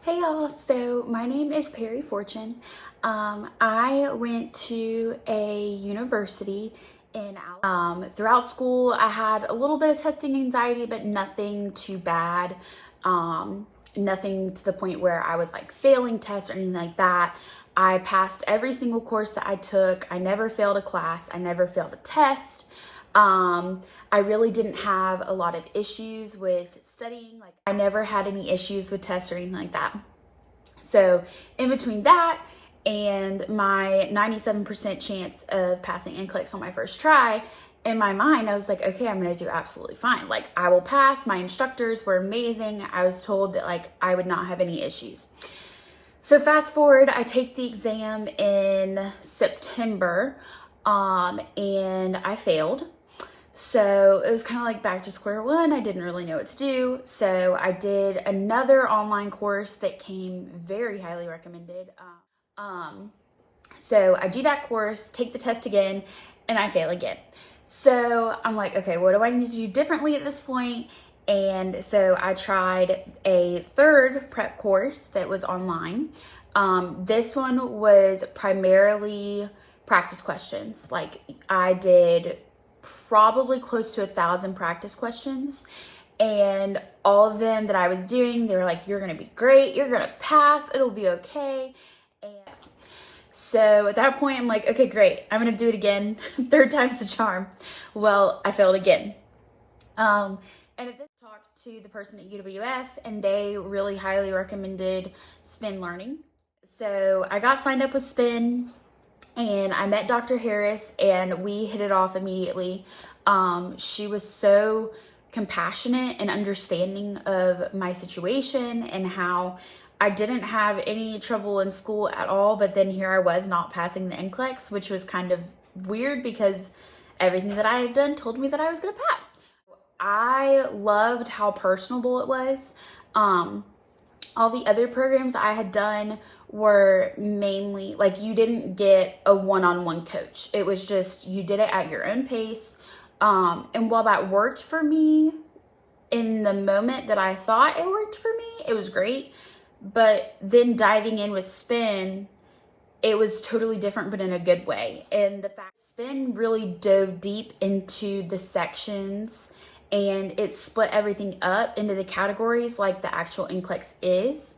Hey y'all, so my name is Perry Fortune. I went to a university throughout school. I had a little bit of testing anxiety, but nothing too bad. Nothing to the point where I was like failing tests or anything like that. I passed every single course that I took. I never failed a class. I never failed a test. I really didn't have a lot of issues with studying. Like I never had any issues with tests or anything like that. So in between that and my 97% chance of passing NCLEX on my first try, in my mind, I was like, okay, I'm gonna do absolutely fine. Like I will pass. My instructors were amazing. I was told that like I would not have any issues. So fast forward, I take the exam in September, and I failed. So it was kind of like back to square one. I didn't really know what to do. So I did another online course that came very highly recommended. So I do that course, take the test again, and I fail again. So I'm like, okay, what do I need to do differently at this point? And so I tried a third prep course that was online. This one was primarily practice questions. Like I did probably close to 1,000 practice questions, and all of them that I was doing, they were like, you're gonna be great, you're gonna pass, it'll be okay. And so at that point I'm like, okay, great, I'm gonna do it again. Third time's the charm. Well, I failed again. And at this talked to the person at UWF, and they really highly recommended Spin Learning. So I got signed up with Spin, and I met Dr. Harris, and we hit it off immediately. She was so compassionate and understanding of my situation and how I didn't have any trouble in school at all, but then here I was not passing the NCLEX, which was kind of weird because everything that I had done told me that I was going to pass. I loved how personable it was. All the other programs I had done were mainly like you didn't get a one-on-one coach. It was just you did it at your own pace. And while that worked for me in the moment that I thought it worked for me, it was great. But then diving in with Spin, it was totally different, but in a good way. And the fact Spin really dove deep into the sections, and it split everything up into the categories like the actual NCLEX is.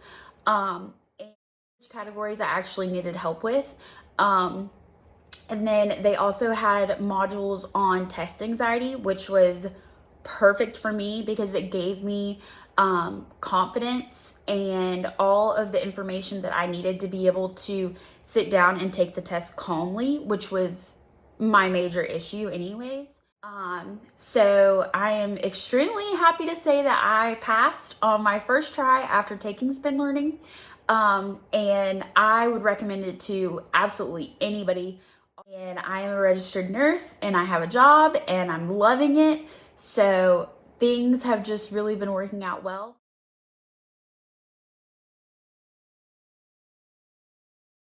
And which categories I actually needed help with. And then they also had modules on test anxiety, which was perfect for me because it gave me confidence and all of the information that I needed to be able to sit down and take the test calmly, which was my major issue anyways. So I am extremely happy to say that I passed on my first try after taking Spin Learning. And I would recommend it to absolutely anybody. And I am a registered nurse, and I have a job, and I'm loving it. So things have just really been working out well.